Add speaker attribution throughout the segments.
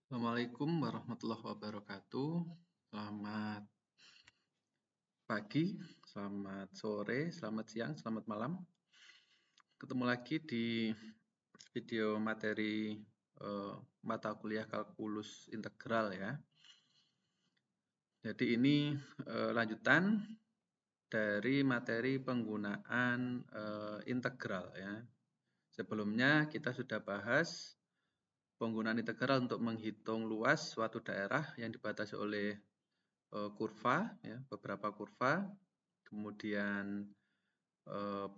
Speaker 1: Assalamualaikum warahmatullahi wabarakatuh. Selamat pagi, selamat sore, selamat siang, selamat malam. Ketemu lagi di video materi mata kuliah kalkulus integral ya. Jadi ini lanjutan dari materi penggunaan integral ya. Sebelumnya kita sudah bahas penggunaan integral untuk menghitung luas suatu daerah yang dibatasi oleh kurva, ya, beberapa kurva, kemudian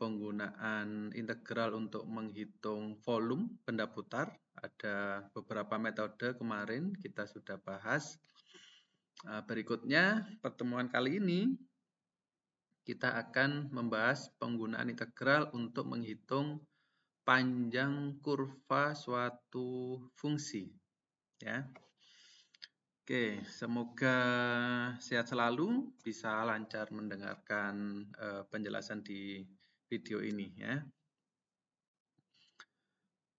Speaker 1: penggunaan integral untuk menghitung volume benda putar, ada beberapa metode kemarin kita sudah bahas. Berikutnya pertemuan kali ini kita akan membahas penggunaan integral untuk menghitung panjang kurva suatu fungsi, ya. Oke, semoga sehat selalu, bisa lancar mendengarkan penjelasan di video ini ya.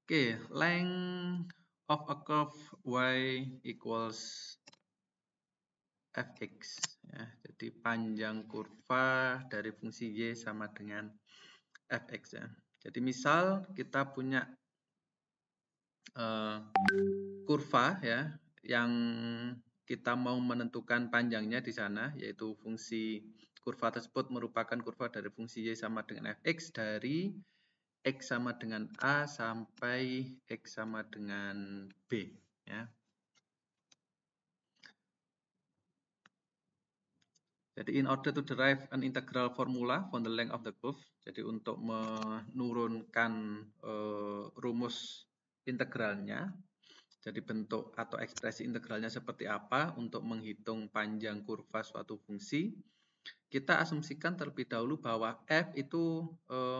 Speaker 1: Oke, length of a curve y equals fx ya. Jadi panjang kurva dari fungsi y sama dengan fx ya. Jadi misal kita punya kurva ya yang kita mau menentukan panjangnya di sana, yaitu fungsi kurva tersebut merupakan kurva dari fungsi y sama dengan fx dari x sama dengan a sampai x sama dengan b ya. Jadi in order to derive an integral formula for the length of the curve, jadi untuk menurunkan rumus integralnya, jadi bentuk atau ekspresi integralnya seperti apa untuk menghitung panjang kurva suatu fungsi, kita asumsikan terlebih dahulu bahwa f itu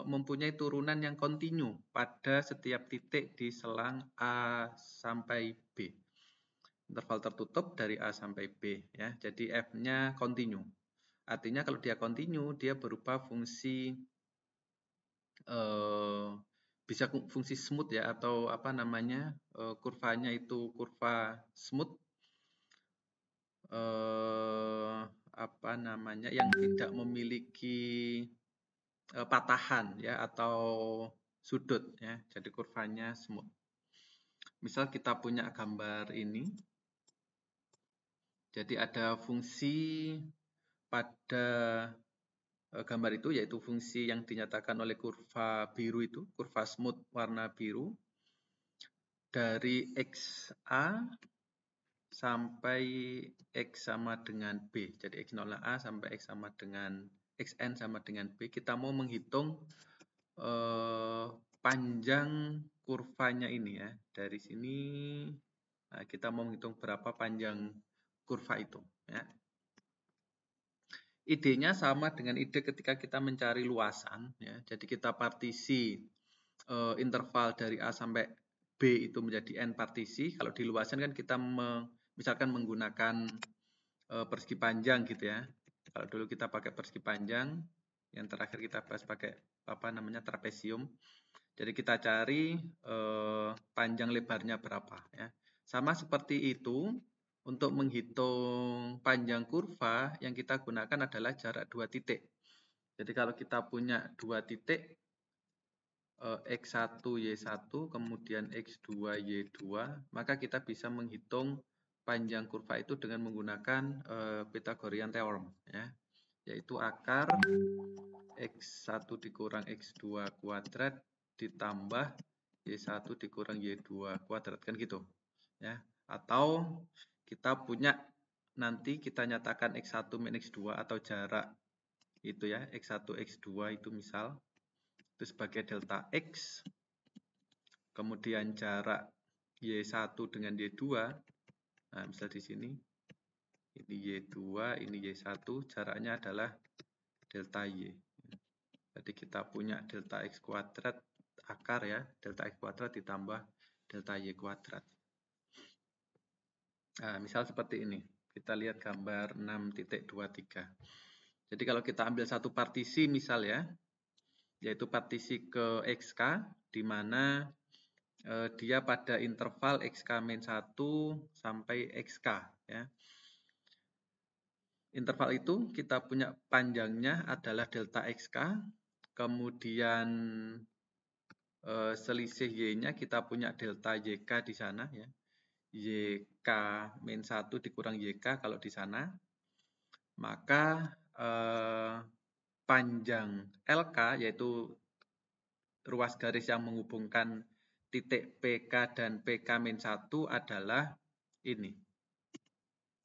Speaker 1: mempunyai turunan yang kontinu pada setiap titik di selang A sampai B. Interval tertutup dari A sampai B ya. Jadi f-nya kontinu. Artinya kalau dia kontinu, dia berupa fungsi bisa fungsi smooth ya, atau apa namanya, kurvanya itu kurva smooth, apa namanya, yang tidak memiliki patahan ya atau sudut ya. Jadi kurvanya smooth. Misal kita punya gambar ini. Jadi ada fungsi pada gambar itu, yaitu fungsi yang dinyatakan oleh kurva biru itu, kurva smooth warna biru, dari XA sampai X sama dengan B. Jadi X0 A sampai X sama dengan XN sama dengan B. Kita mau menghitung panjang kurvanya ini ya. Dari sini kita mau menghitung berapa panjang kurva itu ya. Idenya sama dengan ide ketika kita mencari luasan ya. Jadi kita partisi interval dari A sampai B itu menjadi n partisi. Kalau di luasan kan kita misalkan menggunakan persegi panjang gitu ya. Kalau dulu kita pakai persegi panjang, yang terakhir kita bahas pakai apa namanya trapesium. Jadi kita cari panjang lebarnya berapa ya. Sama seperti itu. Untuk menghitung panjang kurva, yang kita gunakan adalah jarak dua titik. Jadi kalau kita punya dua titik, X1, Y1, kemudian X2, Y2, maka kita bisa menghitung panjang kurva itu dengan menggunakan Pythagorean theorem, ya, yaitu akar X1 dikurang X2 kuadrat ditambah Y1 dikurang Y2 kuadrat, kan gitu. Ya. Atau kita punya, nanti kita nyatakan X1 min X2 atau jarak itu ya, X1 X2 itu misal itu sebagai delta X, kemudian jarak Y1 dengan Y2, nah misal di sini ini Y2, ini Y1, jaraknya adalah delta Y. Jadi kita punya delta X kuadrat akar ya, delta X kuadrat ditambah delta Y kuadrat. Nah, misal seperti ini. Kita lihat gambar 6.23. Jadi kalau kita ambil satu partisi misal ya, yaitu partisi ke XK, di mana dia pada interval XK-1 sampai XK ya. Interval itu kita punya panjangnya adalah delta XK, kemudian selisih Y-nya kita punya delta YK di sana ya. YK-1 dikurang YK kalau di sana. Maka panjang LK yaitu ruas garis yang menghubungkan titik PK dan PK-1 adalah ini.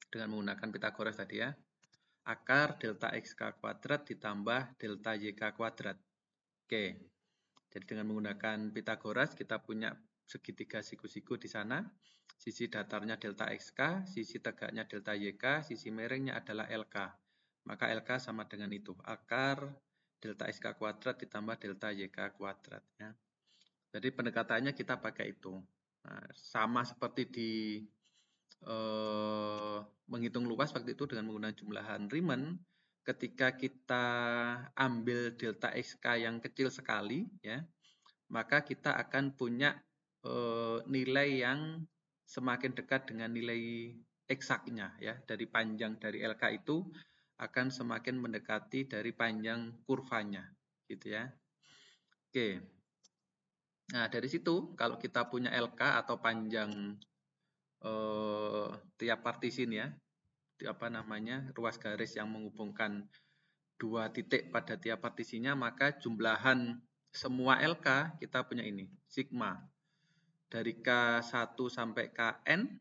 Speaker 1: Dengan menggunakan Pythagoras tadi ya. Akar delta XK kuadrat ditambah delta YK kuadrat. Oke. Jadi dengan menggunakan Pythagoras kita punya segitiga siku-siku di sana. Sisi datarnya delta XK, sisi tegaknya delta YK, sisi miringnya adalah LK. Maka LK sama dengan itu. Akar delta XK kuadrat ditambah delta YK kuadrat ya. Jadi pendekatannya kita pakai itu. Nah, sama seperti di menghitung luas waktu itu dengan menggunakan jumlahan Riemann, ketika kita ambil delta XK yang kecil sekali, ya, maka kita akan punya nilai yang semakin dekat dengan nilai eksaknya, ya, dari panjang dari LK itu akan semakin mendekati dari panjang kurvanya, gitu ya. Oke. Nah, dari situ kalau kita punya LK atau panjang tiap partisin ya, apa namanya, ruas garis yang menghubungkan dua titik pada tiap partisinya, maka jumlahan semua LK kita punya ini, sigma. Dari K1 sampai Kn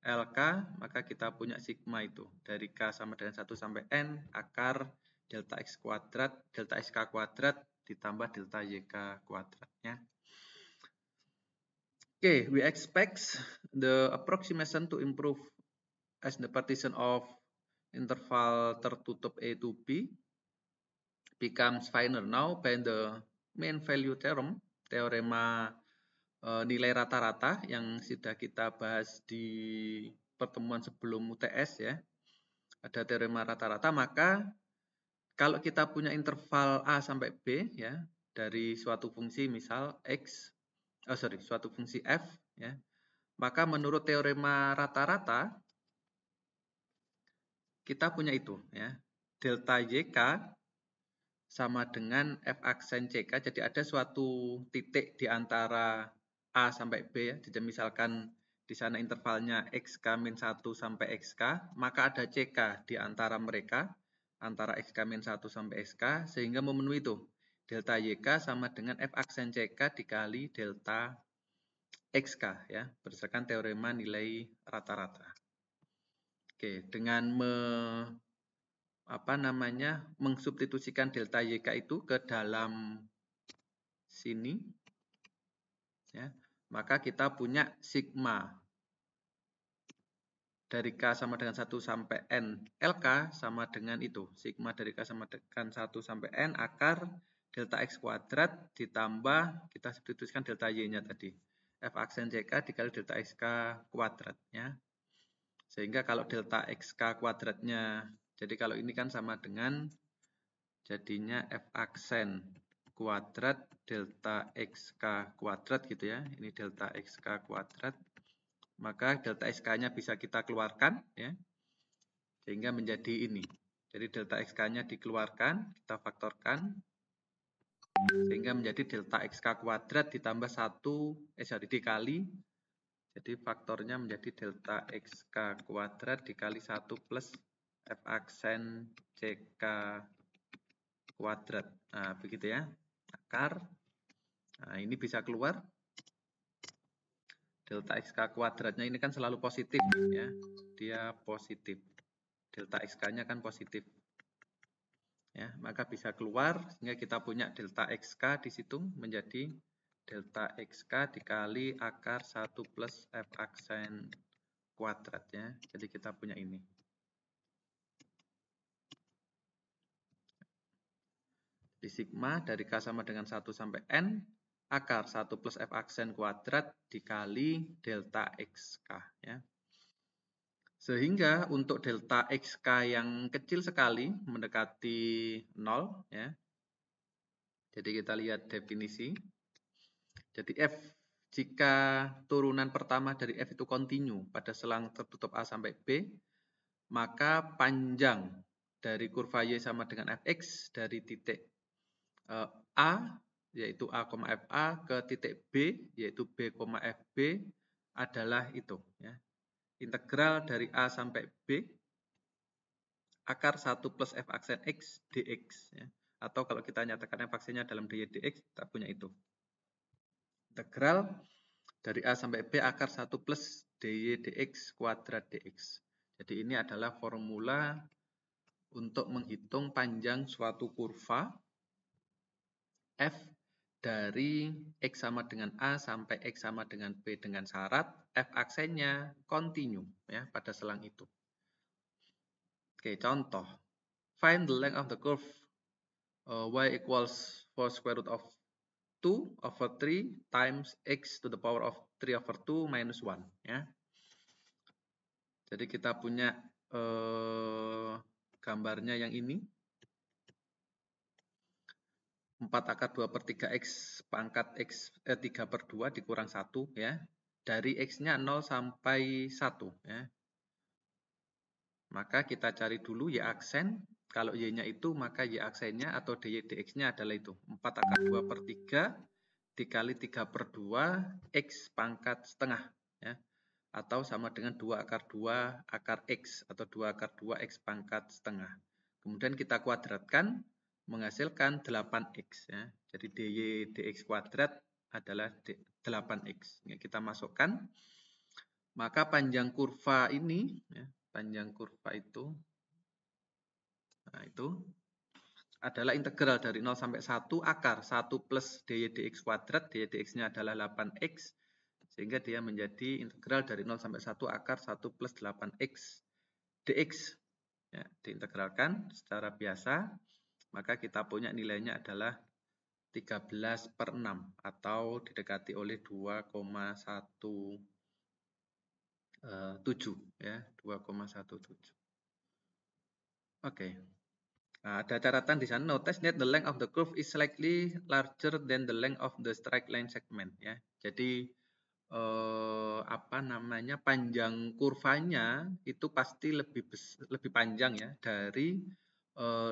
Speaker 1: LK, maka kita punya sigma itu. Dari K sama dengan 1 sampai N, akar delta X kuadrat, delta XK kuadrat ditambah delta YK kuadratnya. Okay, we expect the approximation to improve as the partition of interval tertutup A to B becomes finer now by the mean value theorem, teorema nilai rata-rata yang sudah kita bahas di pertemuan sebelum UTS ya. Ada teorema rata-rata, maka kalau kita punya interval A sampai B ya, dari suatu fungsi misal X, suatu fungsi F ya, maka menurut teorema rata-rata kita punya itu ya. Delta YK sama dengan F aksen CK. Jadi ada suatu titik di antara A sampai B ya. Jadi misalkan di sana intervalnya XK-1 sampai XK, maka ada CK di antara mereka, antara XK-1 sampai XK, sehingga memenuhi itu. Delta YK sama dengan F aksen CK dikali delta XK ya, berdasarkan teorema nilai rata-rata. Oke, dengan mengsubstitusikan delta YK itu ke dalam sini ya, maka kita punya sigma dari K sama dengan 1 sampai N LK sama dengan itu, sigma dari K sama dengan 1 sampai N akar delta X kuadrat ditambah kita substitusikan delta Y-nya tadi, F aksen CK dikali delta XK kuadrat ya. Sehingga kalau delta XK kuadratnya, jadi kalau ini kan sama dengan jadinya F aksen kuadrat delta XK kuadrat gitu ya. Ini delta XK kuadrat. Maka delta XK-nya bisa kita keluarkan ya. Sehingga menjadi ini. Jadi delta XK-nya dikeluarkan, kita faktorkan. Sehingga menjadi delta XK kuadrat ditambah 1, dikali. Jadi faktornya menjadi delta XK kuadrat dikali 1 plus F aksen CK kuadrat. Nah, begitu ya. Akar. Nah, ini bisa keluar. Delta XK kuadratnya ini kan selalu positif ya. Dia positif. Delta XK-nya kan positif. Ya, maka bisa keluar sehingga kita punya delta XK di situ menjadi delta XK dikali akar 1 plus F aksen kuadrat ya. Jadi kita punya ini. Di sigma dari K sama dengan 1 sampai N akar 1 plus F aksen kuadrat dikali delta XK ya. Sehingga untuk delta XK yang kecil sekali mendekati 0 ya. Jadi kita lihat definisi. Jadi F jika turunan pertama dari f itu kontinu pada selang tertutup A sampai B, maka panjang dari kurva Y sama dengan fx dari titik A, yaitu A, FA, ke titik B, yaitu B, FB, adalah itu. Ya. Integral dari A sampai B, akar 1 plus f aksen x dx. Ya. Atau kalau kita nyatakan f aksennya dalam dy dx, kita punya itu. Integral dari A sampai B akar 1 plus dy dx kuadrat dx. Jadi ini adalah formula untuk menghitung panjang suatu kurva f dari x sama dengan A sampai x sama dengan B dengan syarat f aksennya kontinu ya pada selang itu. Oke, contoh. Find the length of the curve y equals 4 square root of 2 over 3 times x to the power of 3 over 2 minus 1. Ya. Jadi kita punya gambarnya yang ini. 4 akar 2 per 3x pangkat x 3 per 2 dikurang 1 ya. Dari x-nya 0 sampai 1 ya. Maka kita cari dulu y aksen. Kalau y-nya itu maka y aksennya atau dy dx-nya adalah itu. 4 akar 2 per 3 dikali 3 per 2 x pangkat setengah. Ya. Atau sama dengan 2 akar 2 akar x atau 2 akar 2 x pangkat setengah. Kemudian kita kuadratkan menghasilkan 8x. Ya. Jadi dy dx kuadrat adalah 8x. Ya, kita masukkan. Maka panjang kurva ini, ya, panjang kurva itu, nah itu adalah integral dari 0 sampai 1 akar 1 plus dy dx kuadrat, dy dx-nya adalah 8x, sehingga dia menjadi integral dari 0 sampai 1 akar 1 plus 8x dx. Ya, diintegralkan secara biasa, maka kita punya nilainya adalah 13 per 6 atau didekati oleh 2,17 ya, 2,17. Oke. Nah, ada catatan di sana. Notice that the length of the curve is slightly larger than the length of the straight line segment ya. Jadi panjang kurvanya itu pasti lebih panjang ya dari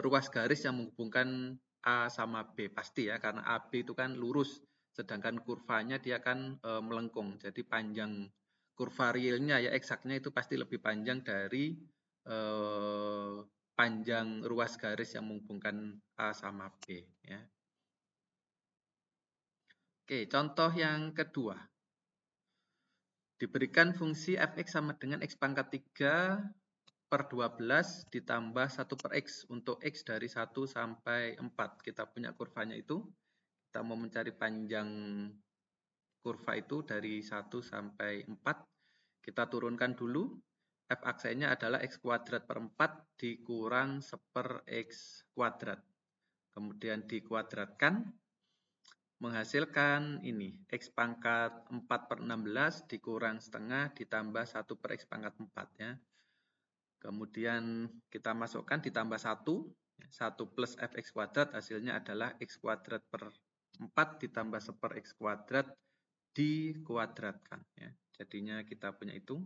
Speaker 1: ruas garis yang menghubungkan A sama B pasti ya, karena AB itu kan lurus sedangkan kurvanya dia kan melengkung. Jadi panjang kurva realnya ya eksaknya itu pasti lebih panjang dari panjang ruas garis yang menghubungkan A sama B ya. Oke, contoh yang kedua. Diberikan fungsi fx sama dengan x pangkat 3 per 12 ditambah 1 per x untuk x dari 1 sampai 4. Kita punya kurvanya itu. Kita mau mencari panjang kurva itu dari 1 sampai 4. Kita turunkan dulu. F aksennya adalah x kuadrat per 4 dikurang 1 per x kuadrat. Kemudian dikuadratkan. Menghasilkan ini, x pangkat 4 per 16 dikurang setengah ditambah 1 per x pangkat 4 ya. Kemudian kita masukkan ditambah 1 plus fx kuadrat hasilnya adalah x kuadrat per 4 ditambah 1 per x kuadrat dikuadratkan ya. Jadinya kita punya itu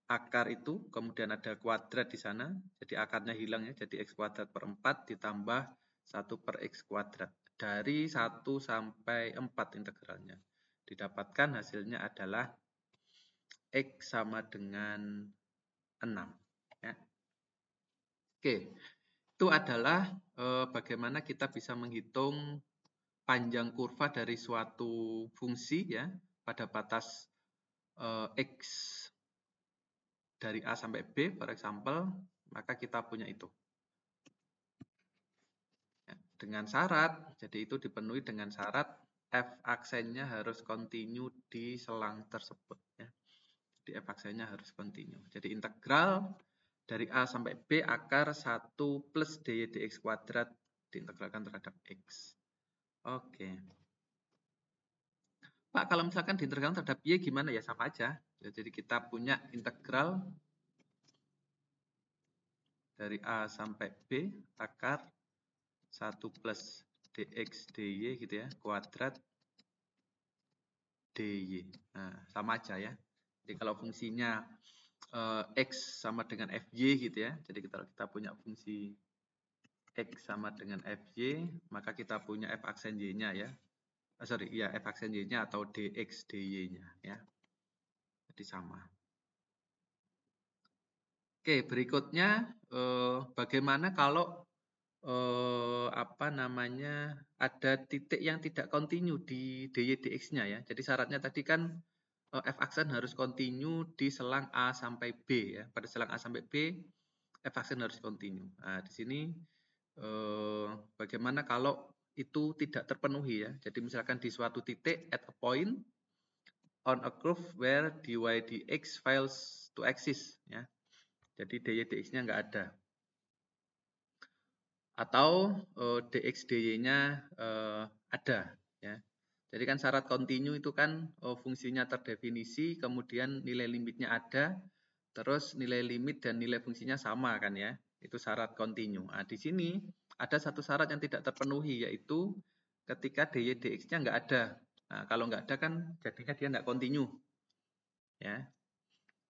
Speaker 1: akar itu, kemudian ada kuadrat di sana, jadi akarnya hilang ya, jadi x kuadrat per 4 ditambah 1 per x kuadrat. Dari 1 sampai 4 integralnya. Didapatkan hasilnya adalah x sama dengan 6. Ya. Oke, itu adalah bagaimana kita bisa menghitung panjang kurva dari suatu fungsi ya pada batas x dari A sampai B, for example, maka kita punya itu. Dengan syarat, jadi itu dipenuhi dengan syarat f aksennya harus kontinu di selang tersebut ya. Jadi f aksennya harus kontinu. Jadi integral dari A sampai B akar 1 plus dy dx kuadrat diintegralkan terhadap x. Oke. Pak, kalau misalkan diintegralkan terhadap y gimana ya? Sama aja. Jadi kita punya integral dari A sampai B akar 1 plus dx dy gitu ya, kuadrat dy. Nah, sama aja ya. Jadi kalau fungsinya x sama dengan fy gitu ya. Jadi kita punya fungsi x sama dengan fy, maka kita punya f aksen y-nya ya. Sorry, ya f aksen y-nya atau dx dy-nya ya. Jadi sama. Oke, berikutnya bagaimana kalau apa namanya, ada titik yang tidak kontinu di dy dx-nya ya. Jadi syaratnya tadi kan f aksen harus kontinu di selang a sampai b ya. Pada selang a sampai b f aksen harus kontinu. Nah, di sini bagaimana kalau itu tidak terpenuhi ya. Jadi misalkan di suatu titik at a point on a curve where dy dx fails to exist ya. Jadi dy dx-nya nggak ada. Atau dx dy-nya ada ya. Jadi kan syarat kontinu itu kan fungsinya terdefinisi, kemudian nilai limitnya ada, terus nilai limit dan nilai fungsinya sama kan ya. Itu syarat kontinu. Nah, di sini ada satu syarat yang tidak terpenuhi, yaitu ketika dy dx-nya nggak ada. Nah, kalau nggak ada kan jadinya dia nggak kontinu ya.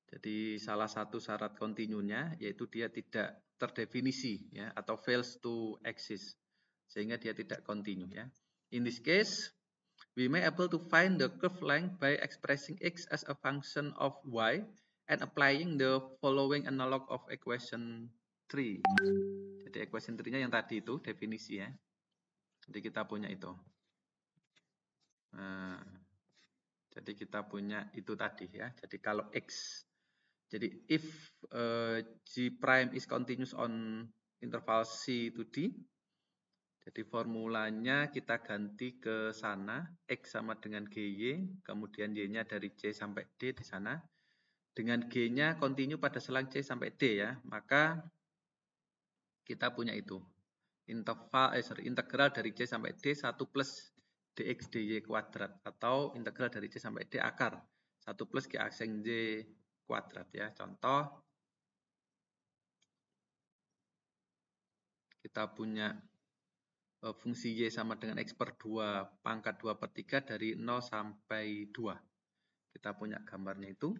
Speaker 1: Jadi salah satu syarat kontinunya yaitu dia tidak terdefinisi ya, atau fails to exist, sehingga dia tidak kontinu ya. In this case, we may able to find the curve length by expressing x as a function of y and applying the following analog of equation 3. Jadi equation 3-nya yang tadi itu definisi ya. Jadi kita punya itu. Nah, jadi kita punya itu tadi ya. Jadi kalau x, jadi if g prime is continuous on interval c to d, jadi formulanya kita ganti ke sana, x sama dengan gy, kemudian y-nya dari c sampai d di sana, dengan g-nya kontinu pada selang c sampai d ya, maka kita punya itu. Integral dari c sampai d 1 plus dx dy kuadrat, atau integral dari c sampai d akar 1 plus g aksen y kuadrat ya. Contoh, kita punya fungsi y sama dengan x per 2 pangkat 2 per 3 dari 0 sampai 2. Kita punya gambarnya itu.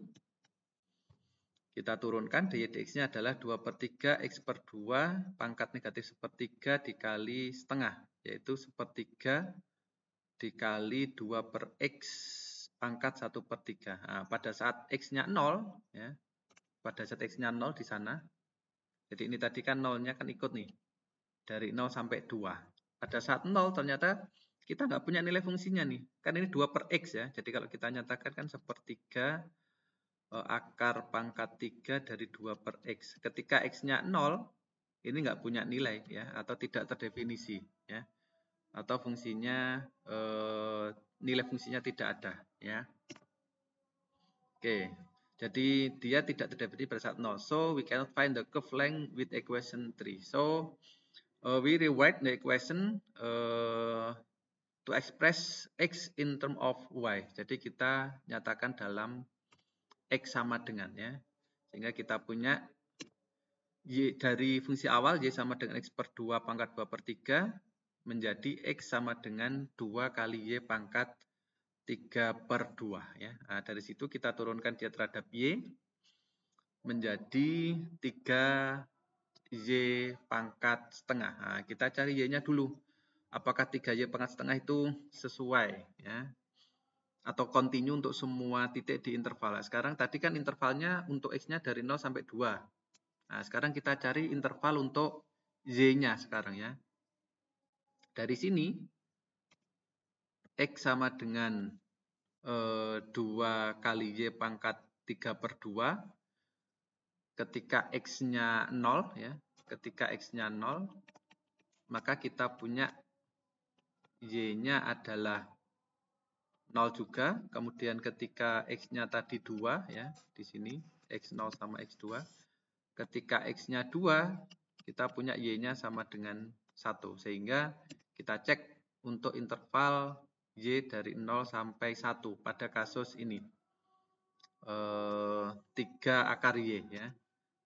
Speaker 1: Kita turunkan dy dx-nya adalah 2 per 3 x per 2 pangkat negatif sepertiga dikali setengah, yaitu sepertiga dikali 2 per x pangkat 1 per 3. Nah, pada saat x-nya 0, ya, pada saat x-nya 0 di sana, jadi ini tadi kan 0-nya kan ikut nih, dari 0 sampai 2. Pada saat 0 ternyata kita nggak punya nilai fungsinya nih, kan ini 2 per x ya, jadi kalau kita nyatakan kan sepertiga akar pangkat 3 dari 2 per x. Ketika x-nya 0, ini nggak punya nilai ya, atau tidak terdefinisi ya. Atau fungsinya nilai fungsinya tidak ada ya. Oke. Jadi dia tidak terdefinisi pada saat 0. So we cannot find the curve length with equation 3. So we rewrite the equation to express x in term of y. Jadi kita nyatakan dalam x sama dengan ya. Sehingga kita punya y dari fungsi awal y sama dengan x per 2 pangkat 2 per 3 menjadi x sama dengan 2 kali y pangkat 3 per 2 ya. Nah, dari situ kita turunkan dia terhadap y menjadi 3 y pangkat setengah. Nah, kita cari y-nya dulu. Apakah 3 y pangkat setengah itu sesuai ya, atau kontinu untuk semua titik di interval. Sekarang tadi kan intervalnya untuk x-nya dari 0 sampai 2. Nah, sekarang kita cari interval untuk y-nya sekarang ya. Dari sini x sama dengan 2 kali y pangkat 3 per 2. Ketika x-nya 0 ya, ketika x-nya 0, maka kita punya y-nya adalah 0 juga. Kemudian ketika x-nya tadi 2 ya, di sini x0 sama x2. Ketika x-nya 2, kita punya y-nya sama dengan 1. Sehingga kita cek untuk interval y dari 0 sampai 1 pada kasus ini. 3 akar y ya.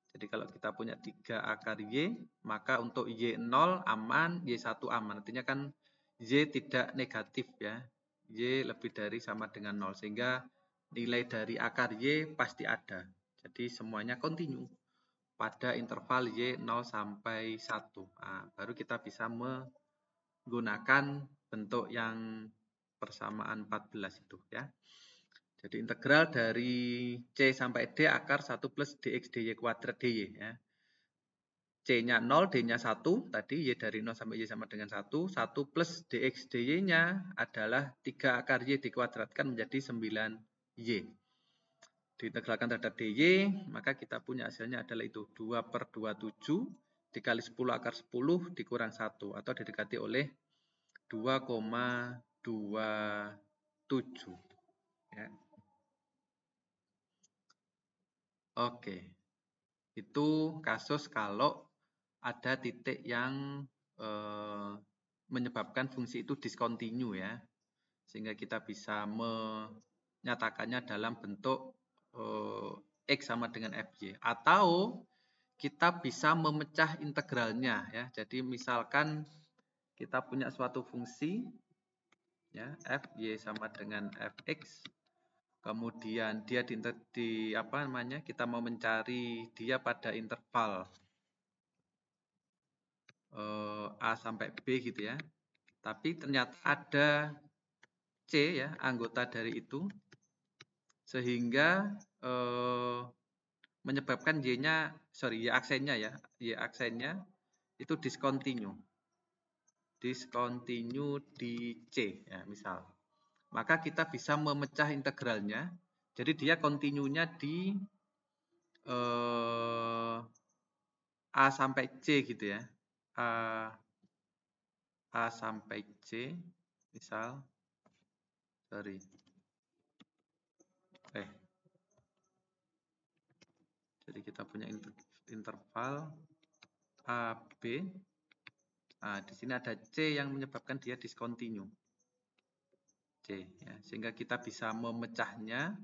Speaker 1: Jadi kalau kita punya 3 akar y, maka untuk y0 aman, y1 aman. Artinya kan y tidak negatif ya. Y lebih dari sama dengan 0. Sehingga nilai dari akar Y pasti ada. Jadi semuanya kontinu pada interval Y 0 sampai 1. Nah, baru kita bisa menggunakan bentuk yang persamaan 14 itu ya. Jadi integral dari C sampai D akar 1 plus dx dy kuadrat dy ya. C-nya 0, D-nya 1, tadi Y dari 0 sampai Y sama dengan 1, 1 plus dx dy-nya adalah 3 akar Y dikuadratkan menjadi 9Y. Diintegralkan terhadap dy, maka kita punya hasilnya adalah itu 2 per 27 dikali 10 akar 10 dikurang 1 atau didekati oleh 2,27 ya. Oke, itu kasus kalau ada titik yang menyebabkan fungsi itu diskontinu ya, sehingga kita bisa menyatakannya dalam bentuk X sama dengan FY, atau kita bisa memecah integralnya ya. Jadi misalkan kita punya suatu fungsi ya, Fy sama dengan Fx, kemudian dia kita mau mencari dia pada interval A sampai B gitu ya. Tapi ternyata ada C ya, anggota dari itu, sehingga menyebabkan Y aksennya itu discontinue di C ya misal. Maka kita bisa memecah integralnya. Jadi dia kontinunya di A sampai C gitu ya. A sampai C misal. Jadi kita punya interval A, B. Nah, di sini ada C yang menyebabkan dia discontinue. C ya. Sehingga kita bisa memecahnya,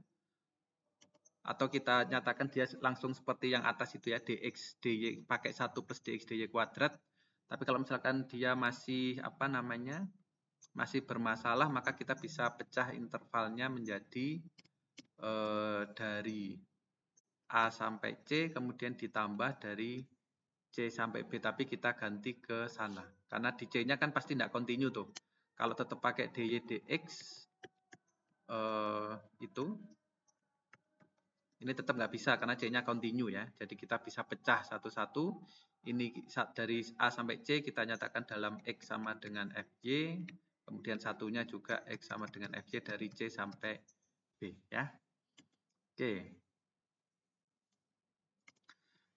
Speaker 1: atau kita nyatakan dia langsung seperti yang atas itu ya, dx dy pakai 1 plus dx dy kuadrat. Tapi kalau misalkan dia masih masih bermasalah, maka kita bisa pecah intervalnya menjadi dari A sampai C, kemudian ditambah dari C sampai B, tapi kita ganti ke sana. Karena di C-nya kan pasti tidak kontinu tuh. Kalau tetap pakai dy dx, ini tetap nggak bisa karena C-nya kontinu ya. Jadi kita bisa pecah satu-satu. Ini dari A sampai C kita nyatakan dalam X sama dengan FY. Kemudian satunya juga X sama dengan FY dari C sampai B ya. Oke.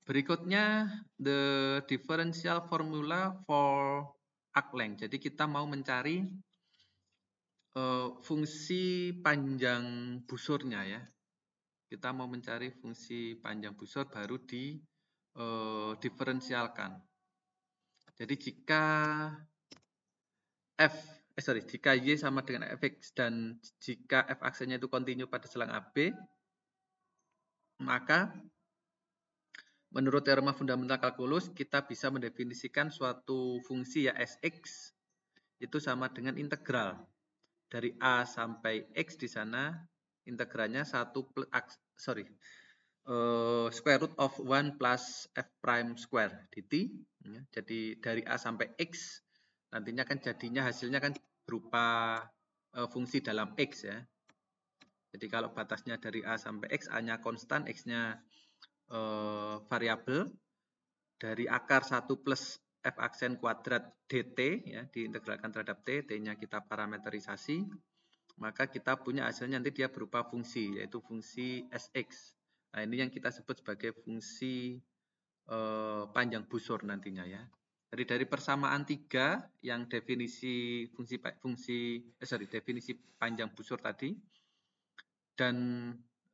Speaker 1: Berikutnya the differential formula for arc length. Jadi kita mau mencari fungsi panjang busurnya ya. Kita mau mencari fungsi panjang busur baru diferensialkan. Jadi jika jika Y sama dengan Fx dan jika F aksennya itu kontinu pada selang AB, maka menurut teorema fundamental kalkulus kita bisa mendefinisikan suatu fungsi ya Sx itu sama dengan integral dari A sampai X di sana, integralnya square root of 1 plus F prime square dt. Jadi dari A sampai X nantinya kan jadinya hasilnya kan berupa fungsi dalam X ya. Jadi kalau batasnya dari A sampai X, A-nya konstan, X-nya variabel, dari akar 1 plus F aksen kuadrat dt ya, diintegralkan terhadap T, T-nya kita parameterisasi, maka kita punya hasilnya nanti dia berupa fungsi, yaitu fungsi Sx. Nah, ini yang kita sebut sebagai fungsi panjang busur nantinya ya. Jadi dari persamaan 3 yang definisi definisi panjang busur tadi, dan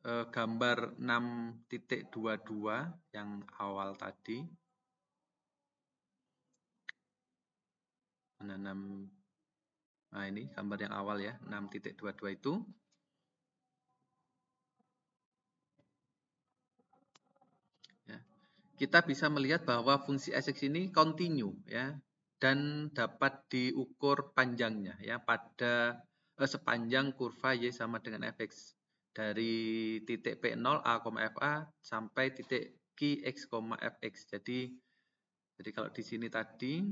Speaker 1: gambar 6.22 yang awal tadi, nah ini gambar yang awal ya, 6.22 itu, ya, kita bisa melihat bahwa fungsi Sx ini kontinu ya, dan dapat diukur panjangnya ya pada sepanjang kurva Y sama dengan fx. Dari titik P0 A, FA sampai titik Q, X, Fx. Jadi kalau di sini tadi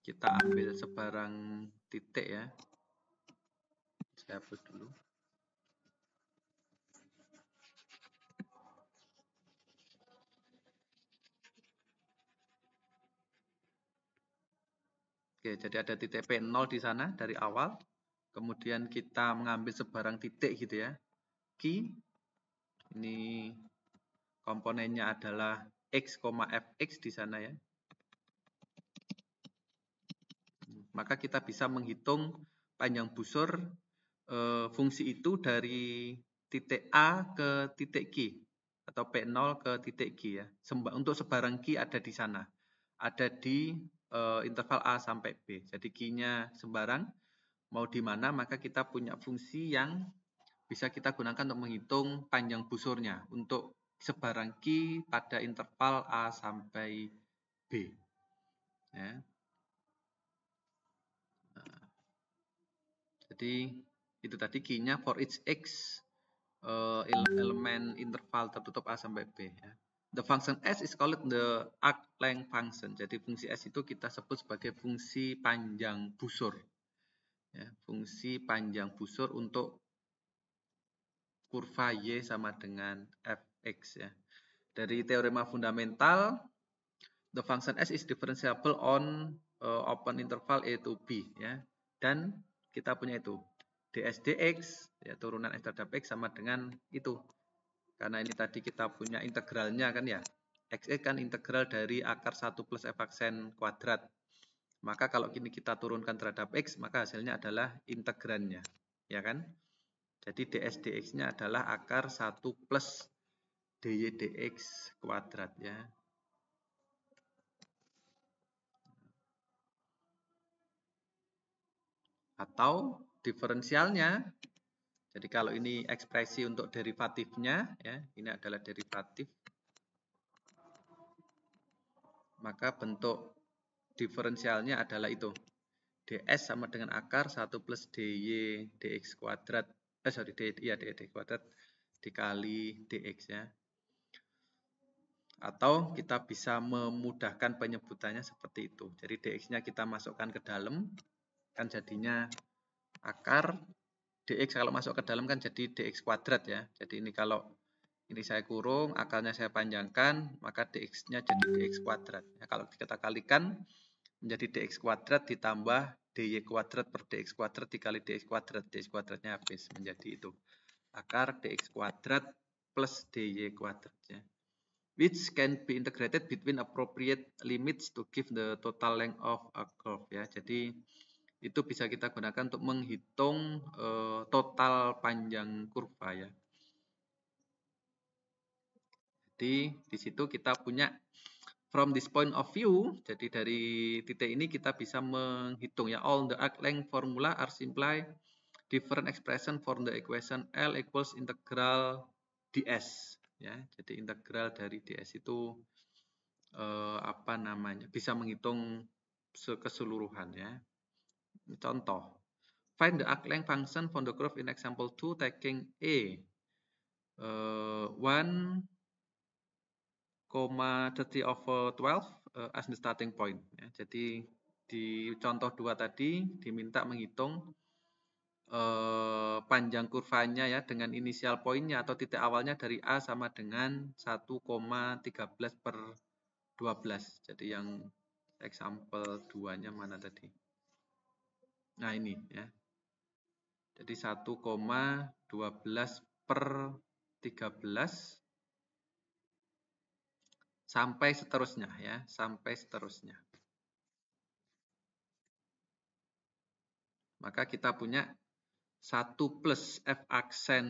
Speaker 1: kita ambil sebarang titik ya. Saya hapus dulu. Oke, jadi ada titik P0 di sana dari awal. Kemudian kita mengambil sebarang titik gitu ya. Q, ini komponennya adalah X, Fx di sana ya. Maka kita bisa menghitung panjang busur fungsi itu dari titik A ke titik Q atau P0 ke titik Q ya. Untuk sebarang Q ada di sana. Ada di interval A sampai B. Jadi Q-nya sembarang mau di mana, maka kita punya fungsi yang bisa kita gunakan untuk menghitung panjang busurnya untuk sebarang Q pada interval A sampai B. Ya. Jadi itu tadi Q-nya for each X elemen interval tertutup A sampai B. Ya. The function S is called the arc length function. Jadi fungsi S itu kita sebut sebagai fungsi panjang busur. Ya, fungsi panjang busur untuk kurva Y sama dengan Fx. Ya. Dari teorema fundamental, the function S is differentiable on open interval A to B. Ya. Dan kita punya itu. ds dx, ya, turunan x terhadap x sama dengan itu. Karena ini tadi kita punya integralnya kan ya. X kan integral dari akar 1 plus f aksen kuadrat. Maka kalau ini kita turunkan terhadap x, maka hasilnya adalah integrannya. Ya kan? Jadi ds dx-nya adalah akar 1 plus dy dx kuadrat ya. Atau diferensialnya. Jadi kalau ini ekspresi untuk derivatifnya ya, ini adalah derivatif. Maka bentuk diferensialnya adalah itu. ds sama dengan akar 1 plus dy dx kuadrat. Dx kuadrat dikali dx ya. Atau kita bisa memudahkan penyebutannya seperti itu. Jadi dx-nya kita masukkan ke dalam, kan jadinya akar dx kalau masuk ke dalam kan jadi dx kuadrat ya. Jadi ini kalau ini saya kurung, akarnya saya panjangkan, maka dx-nya jadi dx kuadrat. Ya, kalau kita kalikan menjadi dx kuadrat ditambah dy kuadrat per dx kuadrat dikali dx kuadrat. Dx kuadratnya habis menjadi itu. Akar dx kuadrat plus dy kuadrat ya. Which can be integrated between appropriate limits to give the total length of a curve ya. Jadi itu bisa kita gunakan untuk menghitung total panjang kurva ya. Jadi di situ kita punya from this point of view. Jadi dari titik ini kita bisa menghitung ya, all the arc length formula are simply different expression for the equation L equals integral ds ya. Jadi integral dari ds itu apa namanya? Bisa menghitung keseluruhan ya. Contoh. Find the arc length function for the curve in example 2 taking A 1,30/12 as the starting point. Ya, jadi di contoh 2 tadi diminta menghitung panjang kurvanya ya dengan inisial poinnya atau titik awalnya dari A sama dengan 1,13/12. Jadi yang example 2-nya mana tadi? Nah ini ya. Jadi 1,12/13 sampai seterusnya ya, sampai seterusnya. Maka kita punya 1 plus f aksen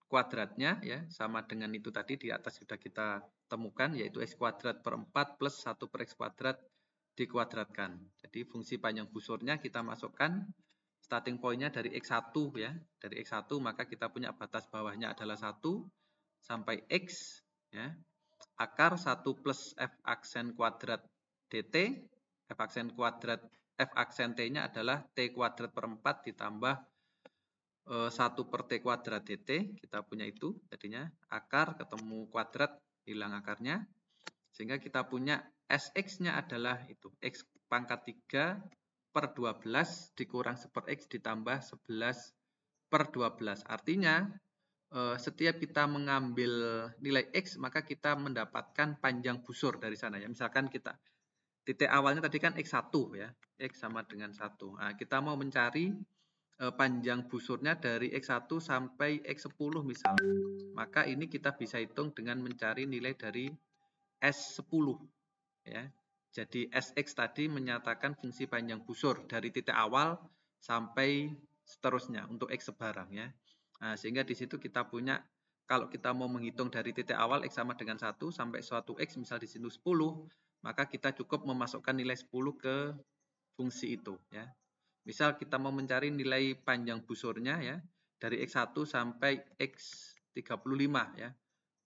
Speaker 1: kuadratnya ya, sama dengan itu tadi di atas sudah kita temukan, yaitu x kuadrat per 4 plus 1 per x kuadrat dikuadratkan. Jadi fungsi panjang busurnya kita masukkan, starting point-nya dari x1 ya, dari x1 maka kita punya batas bawahnya adalah 1 sampai x ya. Akar 1 plus f aksen kuadrat dt, f aksen kuadrat f aksen t-nya adalah t kuadrat per 4 ditambah 1 per T kuadrat dt, kita punya itu jadinya akar ketemu kuadrat, hilang akarnya, sehingga kita punya Sx-nya adalah itu, X pangkat 3 per 12 dikurang 1 per X ditambah 11 per 12. Artinya setiap kita mengambil nilai X, maka kita mendapatkan panjang busur dari sana ya. Misalkan kita titik awalnya tadi kan X1 ya, X sama dengan 1. Nah, kita mau mencari panjang busurnya dari X1 sampai X10 misalnya. Maka ini kita bisa hitung dengan mencari nilai dari S10 ya. Jadi Sx tadi menyatakan fungsi panjang busur dari titik awal sampai seterusnya untuk X sebarang ya. Nah, sehingga di situ kita punya, kalau kita mau menghitung dari titik awal X sama dengan 1 sampai suatu X misal di sini 10, maka kita cukup memasukkan nilai 10 ke fungsi itu ya. Misal kita mau mencari nilai panjang busurnya ya, dari X1 sampai X35 ya.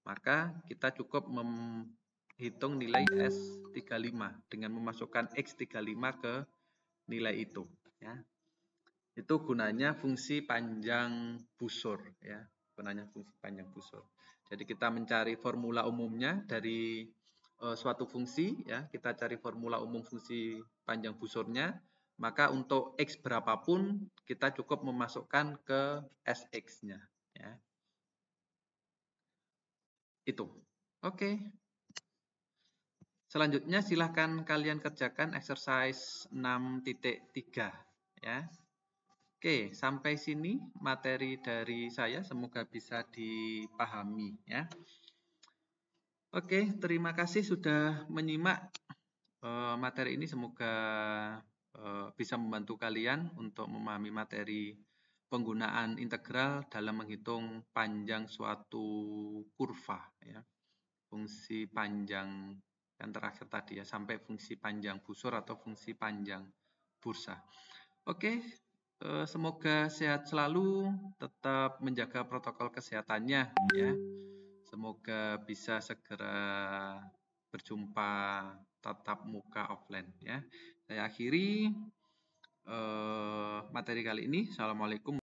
Speaker 1: Maka kita cukup menghitung nilai S35 dengan memasukkan X35 ke nilai itu ya. Itu gunanya fungsi panjang busur ya. Gunanya fungsi panjang busur. Jadi kita mencari formula umumnya dari suatu fungsi ya, kita cari formula umum fungsi panjang busurnya, maka untuk X berapapun kita cukup memasukkan ke Sx-nya ya. Itu. Oke. Selanjutnya silahkan kalian kerjakan exercise 6.3 ya. Oke, sampai sini materi dari saya, semoga bisa dipahami ya. Oke, terima kasih sudah menyimak materi ini, semoga bisa membantu kalian untuk memahami materi penggunaan integral dalam menghitung panjang suatu kurva ya. Fungsi panjang yang terakhir tadi ya, sampai fungsi panjang busur atau fungsi panjang bursa. Oke, semoga sehat selalu, tetap menjaga protokol kesehatannya ya. Semoga bisa segera berjumpa tatap muka offline ya. Saya akhiri materi kali ini. Assalamualaikum.